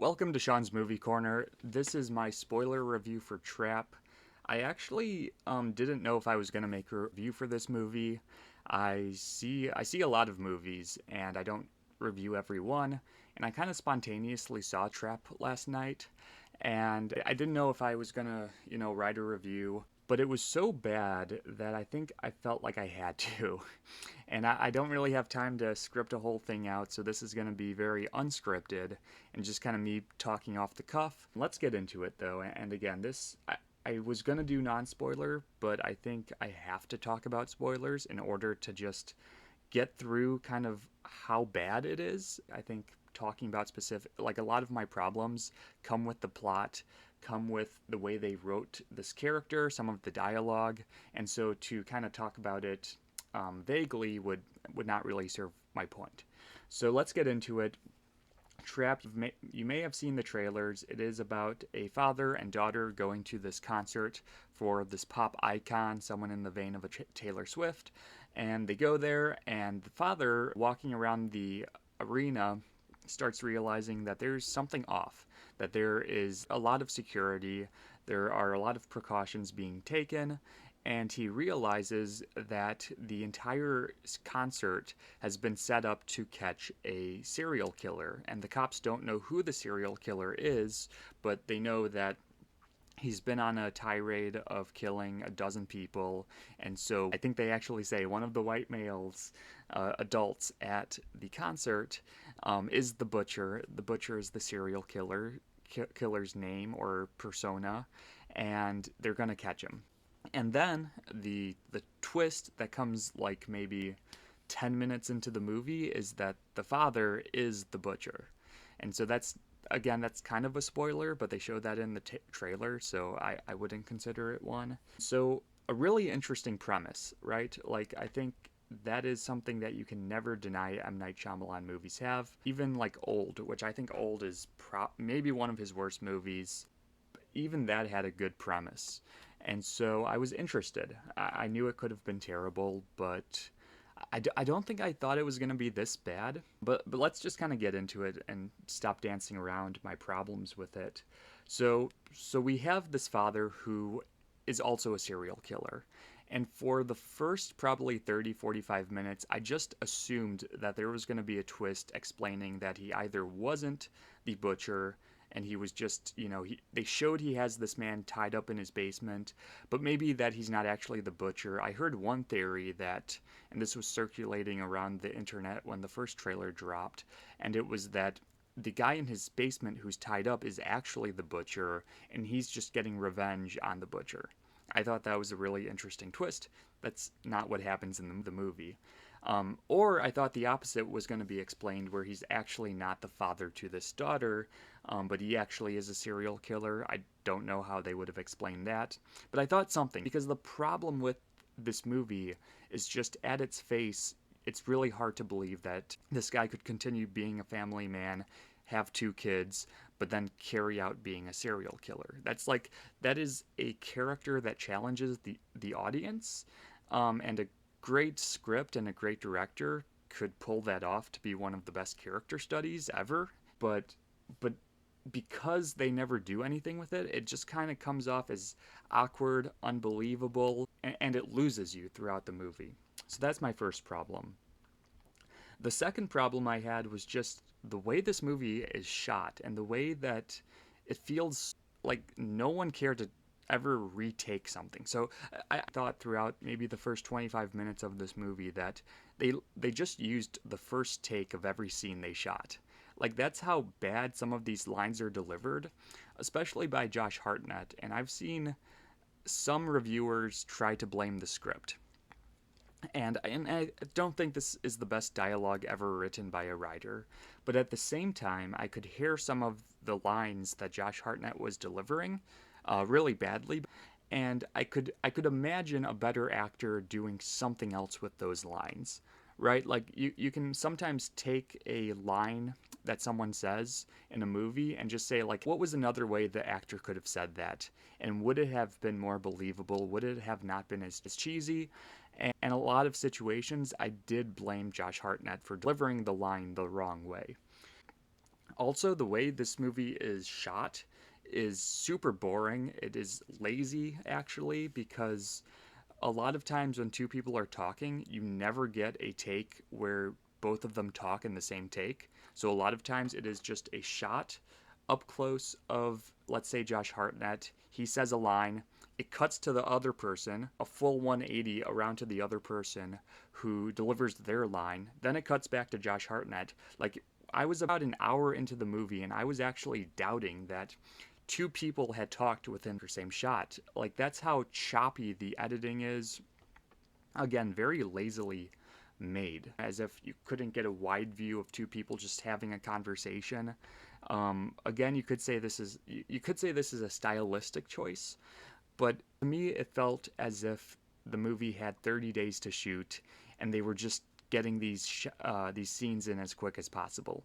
Welcome to Sean's Movie Corner. This is my spoiler review for Trap. I actually didn't know if I was going to make a review for this movie. I see a lot of movies and I don't review every one, and I kind of spontaneously saw Trap last night, and I didn't know if I was going to, write a review, but it was so bad that I think I felt like I had to. And I don't really have time to script a whole thing out, so this is going to be very unscripted and just kind of me talking off the cuff. Let's get into it though. And again, I was going to do non spoiler, but I think I have to talk about spoilers in order to just get through kind of how bad it is. I think talking about specific, like a lot of my problems come with the plot, come with the way they wrote this character, some of the dialogue, and so to kind of talk about it vaguely would not really serve my point. So let's get into it. Trapped, you may have seen the trailers. It is about a father and daughter going to this concert for this pop icon, someone in the vein of a Taylor Swift. And they go there, and the father, walking around the arena, starts realizing that there's something off, that there is a lot of security, there are a lot of precautions being taken, and he realizes that the entire concert has been set up to catch a serial killer. And the cops don't know who the serial killer is, but they know that he's been on a tirade of killing a dozen people. And so I think they actually say one of the white males, adults at the concert, is the butcher. The butcher is the serial killer's name or persona, and they're going to catch him. And then the twist that comes like maybe 10 minutes into the movie is that the father is the butcher. And so that's kind of a spoiler, but they showed that in the trailer, so I wouldn't consider it one. So a really interesting premise, right? Like, I think that is something that you can never deny M. Night Shyamalan movies have. Even like Old, which I think Old is maybe one of his worst movies, even that had a good premise. And so I was interested. I knew it could have been terrible, but I don't think I thought it was going to be this bad. But let's just kind of get into it and stop dancing around my problems with it. So we have this father who is also a serial killer. And for the first probably 30-45 minutes, I just assumed that there was going to be a twist explaining that he either wasn't the butcher and he was just, they showed he has this man tied up in his basement, but maybe that he's not actually the butcher. I heard one theory that, and this was circulating around the internet when the first trailer dropped, and it was that the guy in his basement who's tied up is actually the butcher, and he's just getting revenge on the butcher. I thought that was a really interesting twist. That's not what happens in the movie. Or I thought the opposite was going to be explained, where he's actually not the father to this daughter, but he actually is a serial killer. I don't know how they would have explained that, but I thought something, because the problem with this movie is just at its face, it's really hard to believe that this guy could continue being a family man, have two kids, but then carry out being a serial killer. That is a character that challenges the audience, and a great script and a great director could pull that off to be one of the best character studies ever. But because they never do anything with it, it just kind of comes off as awkward, unbelievable, and it loses you throughout the movie. So that's my first problem. The second problem I had was just the way this movie is shot and the way that it feels like no one cared to ever retake something. So I thought throughout maybe the first 25 minutes of this movie that they just used the first take of every scene they shot. Like, that's how bad some of these lines are delivered, especially by Josh Hartnett. And I've seen some reviewers try to blame the script. And I don't think this is the best dialogue ever written by a writer, but at the same time, I could hear some of the lines that Josh Hartnett was delivering really badly, and I could imagine a better actor doing something else with those lines, right? Like, you can sometimes take a line that someone says in a movie and just say, like, what was another way the actor could have said that, and would it have been more believable? Would it have not been as cheesy? And a lot of situations, I did blame Josh Hartnett for delivering the line the wrong way. Also, the way this movie is shot is super boring. It is lazy, actually, because a lot of times when two people are talking, you never get a take where both of them talk in the same take. So a lot of times it is just a shot up close of, let's say, Josh Hartnett. He says a line, it cuts to the other person, a full 180 around to the other person who delivers their line. Then it cuts back to Josh Hartnett. Like, I was about an hour into the movie and I was actually doubting that two people had talked within the same shot. Like, that's how choppy the editing is. Again, very lazily made, as if you couldn't get a wide view of two people just having a conversation. Again, you could say this is a stylistic choice, but to me, it felt as if the movie had 30 days to shoot, and they were just getting these scenes in as quick as possible.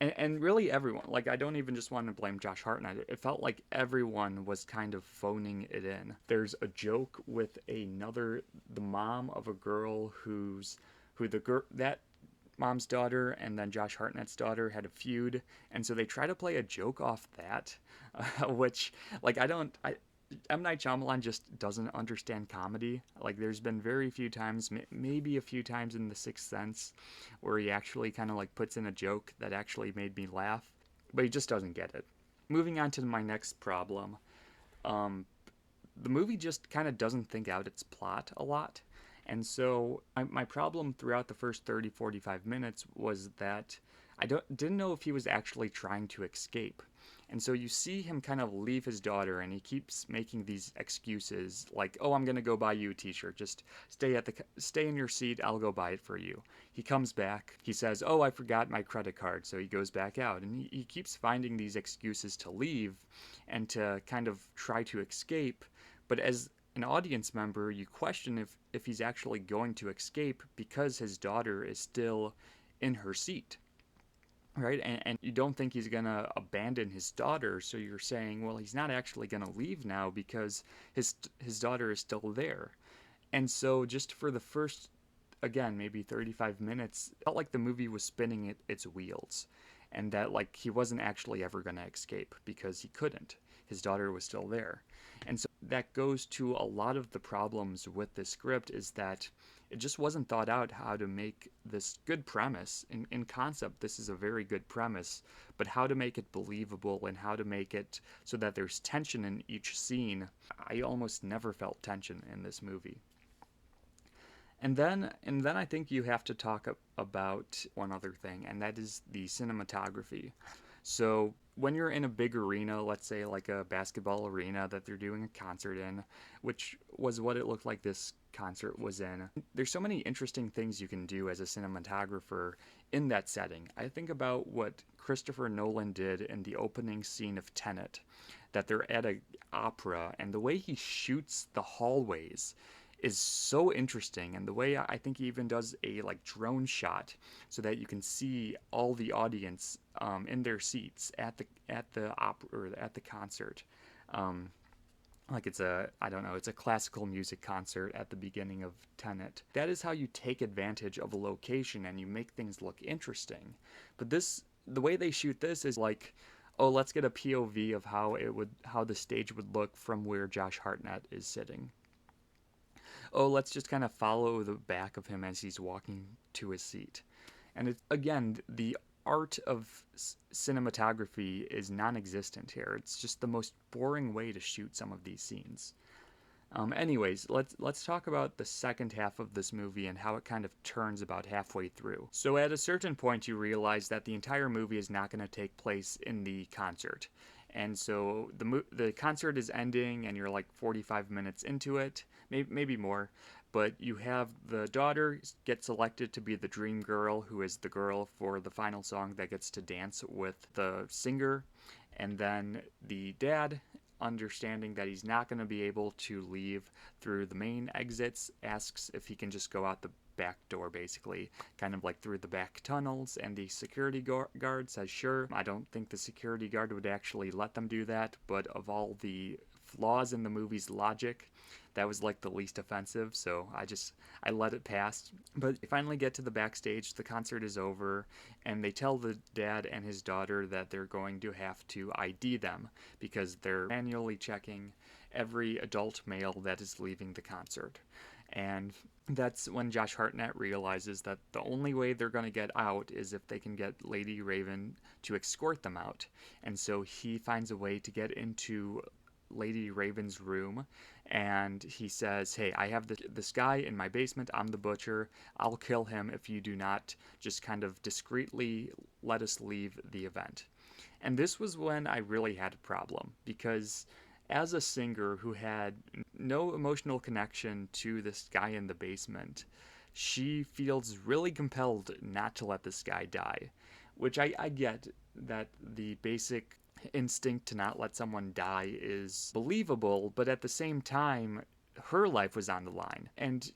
And really everyone, like, I don't even just want to blame Josh Hartnett. It felt like everyone was kind of phoning it in. There's a joke with the mom of a girl that mom's daughter and then Josh Hartnett's daughter had a feud, and so they try to play a joke off that, which, like, M. Night Shyamalan just doesn't understand comedy. Like, there's been very few times, maybe a few times in The Sixth Sense, where he actually kind of like puts in a joke that actually made me laugh, but he just doesn't get it. Moving on to my next problem, um, the movie just kind of doesn't think out its plot a lot. And so my problem throughout the first 30, 45 minutes was that didn't know if he was actually trying to escape. And so you see him kind of leave his daughter, and he keeps making these excuses like, "Oh, I'm gonna go buy you a T-shirt. Just stay in your seat. I'll go buy it for you." He comes back. He says, "Oh, I forgot my credit card." So he goes back out, and he keeps finding these excuses to leave and to kind of try to escape. But as an audience member, you question if he's actually going to escape because his daughter is still in her seat, right? And you don't think he's going to abandon his daughter, so you're saying, well, he's not actually going to leave now because his daughter is still there. And so just for the first, again, maybe 35 minutes, it felt like the movie was spinning its wheels, and that, like, he wasn't actually ever going to escape because he couldn't. His daughter was still there. And so that goes to a lot of the problems with this script, is that it just wasn't thought out how to make this good premise. In concept, this is a very good premise, but how to make it believable and how to make it so that there's tension in each scene. I almost never felt tension in this movie. And then I think you have to talk about one other thing, and that is the cinematography. So when you're in a big arena, let's say like a basketball arena that they're doing a concert in, which was what it looked like this concert was in, there's so many interesting things you can do as a cinematographer in that setting. I think about what Christopher Nolan did in the opening scene of Tenet, that they're at a opera, and the way he shoots the hallways is so interesting, and the way I think he even does a like drone shot so that you can see all the audience in their seats at the opera or at the concert. Um, like it's a, I don't know, it's a classical music concert at the beginning of Tenet. That is how you take advantage of a location and you make things look interesting. But the way they shoot this is like, oh, let's get a POV of how the stage would look from where Josh Hartnett is sitting. Oh, let's just kind of follow the back of him as he's walking to his seat. And it's, again, the art of cinematography is non-existent here. It's just the most boring way to shoot some of these scenes. Anyways, let's talk about the second half of this movie and how it kind of turns about halfway through. So at a certain point, you realize that the entire movie is not going to take place in the concert. And so the concert is ending, and you're like 45 minutes into it, maybe more. But you have the daughter get selected to be the dream girl, who is the girl for the final song that gets to dance with the singer. And then the dad, understanding that he's not going to be able to leave through the main exits, asks if he can just go out the back door, basically, kind of like through the back tunnels, and the security guard says sure. I don't think the security guard would actually let them do that, but of all the flaws in the movie's logic, that was like the least offensive, so I let it pass. But they finally get to the backstage, the concert is over, and they tell the dad and his daughter that they're going to have to ID them because they're manually checking every adult male that is leaving the concert. And that's when Josh Hartnett realizes that the only way they're going to get out is if they can get Lady Raven to escort them out. And so he finds a way to get into Lady Raven's room, and he says, hey, I have this guy in my basement. I'm the butcher. I'll kill him if you do not just kind of discreetly let us leave the event. And this was when I really had a problem, because as a singer who had no emotional connection to this guy in the basement, she feels really compelled not to let this guy die, which I get that the basic instinct to not let someone die is believable, but at the same time, her life was on the line. And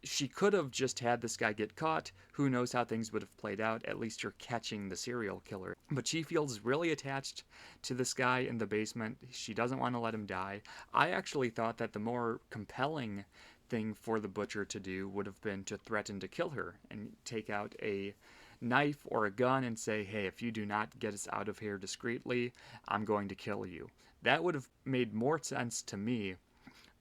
she could have just had this guy get caught. Who knows how things would have played out? At least you're catching the serial killer. But she feels really attached to this guy in the basement. She doesn't want to let him die. I actually thought that the more compelling thing for the butcher to do would have been to threaten to kill her and take out a knife or a gun and say, hey, if you do not get us out of here discreetly, I'm going to kill you. That would have made more sense to me,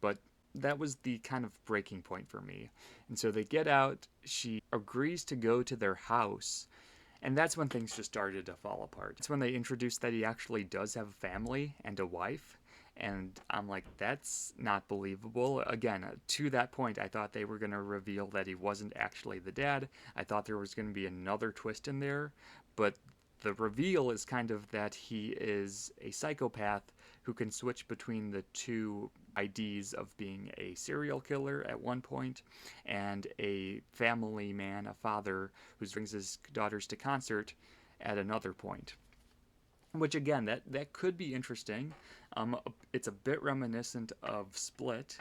but that was the kind of breaking point for me. And so they get out, she agrees to go to their house, and that's when things just started to fall apart. It's when they introduced that he actually does have a family and a wife, and I'm like, that's not believable. Again, to that point, I thought they were going to reveal that he wasn't actually the dad. I thought there was going to be another twist in there, but the reveal is kind of that he is a psychopath who can switch between the two IDs of being a serial killer at one point and a family man, a father who brings his daughters to concert at another point. Which again, that could be interesting. It's a bit reminiscent of Split,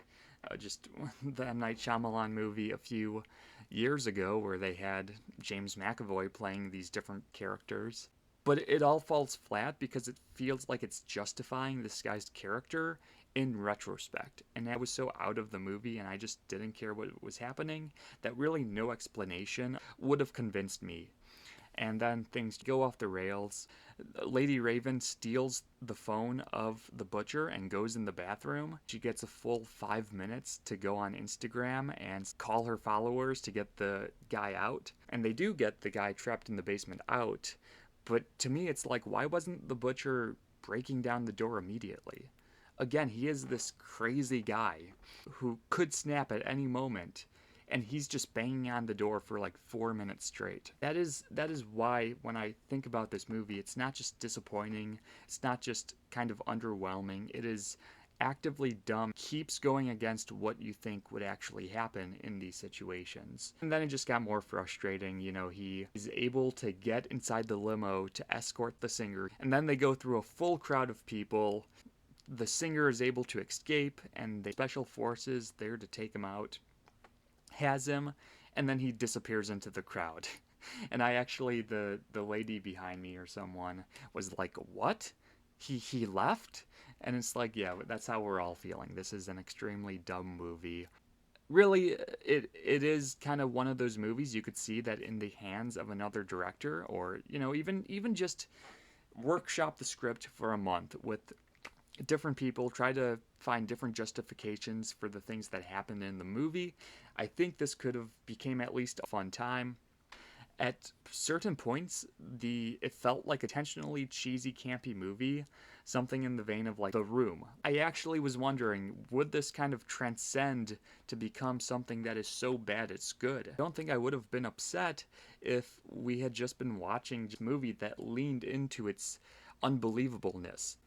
just the M. Night Shyamalan movie a few years ago where they had James McAvoy playing these different characters. But it all falls flat because it feels like it's justifying this guy's character in retrospect. And I was so out of the movie and I just didn't care what was happening that really no explanation would have convinced me. And then things go off the rails. Lady Raven steals the phone of the butcher and goes in the bathroom. She gets a full 5 minutes to go on Instagram and call her followers to get the guy out. And they do get the guy trapped in the basement out. But to me, it's like, why wasn't the butcher breaking down the door immediately? Again, he is this crazy guy who could snap at any moment. And he's just banging on the door for like 4 minutes straight. That is why when I think about this movie, it's not just disappointing, it's not just kind of underwhelming, it is actively dumb, keeps going against what you think would actually happen in these situations. And then it just got more frustrating. He is able to get inside the limo to escort the singer, and then they go through a full crowd of people. The singer is able to escape, and the special forces there to take him out has him, and then he disappears into the crowd. And I actually, the lady behind me or someone was like, what? He left? And it's like, yeah, that's how we're all feeling. This is an extremely dumb movie. Really, it is kind of one of those movies you could see that in the hands of another director, or, even just workshop the script for a month with different people, try to find different justifications for the things that happened in the movie. I think this could have became at least a fun time. At certain points, it felt like a intentionally cheesy, campy movie, something in the vein of like The Room. I actually was wondering, would this kind of transcend to become something that is so bad it's good? I don't think I would have been upset if we had just been watching a movie that leaned into its unbelievableness.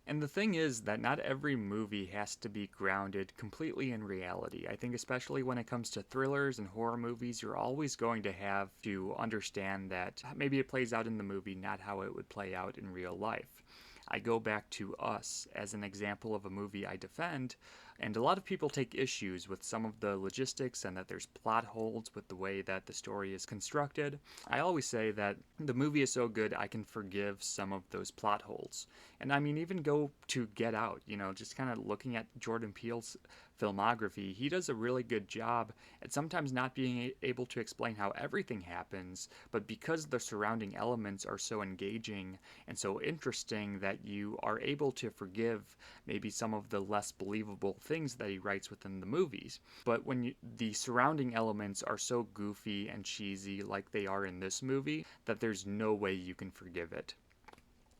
And the thing is that not every movie has to be grounded completely in reality. I think especially when it comes to thrillers and horror movies, you're always going to have to understand that maybe it plays out in the movie, not how it would play out in real life. I go back to Us as an example of a movie I defend And a lot of people take issues with some of the logistics and that there's plot holes with the way that the story is constructed. I always say that the movie is so good I can forgive some of those plot holes. And I mean, even go to Get Out, just kind of looking at Jordan Peele's filmography, he does a really good job at sometimes not being able to explain how everything happens, but because the surrounding elements are so engaging and so interesting that you are able to forgive maybe some of the less believable things that he writes within the movies. But when the surrounding elements are so goofy and cheesy like they are in this movie, that there's no way you can forgive it.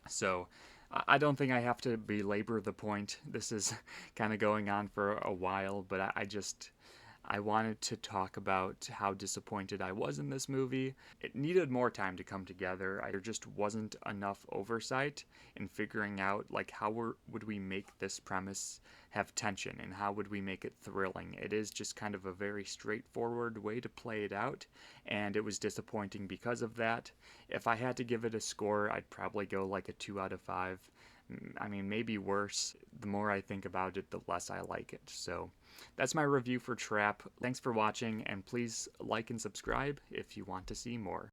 So I don't think I have to belabor the point. This is kind of going on for a while, but I wanted to talk about how disappointed I was in this movie. It needed more time to come together. There just wasn't enough oversight in figuring out like would we make this premise have tension and how would we make it thrilling. It is just kind of a very straightforward way to play it out, and it was disappointing because of that. If I had to give it a score, I'd probably go like a 2 out of 5. I mean, maybe worse. The more I think about it, the less I like it. So that's my review for Trap. Thanks for watching, and please like and subscribe if you want to see more.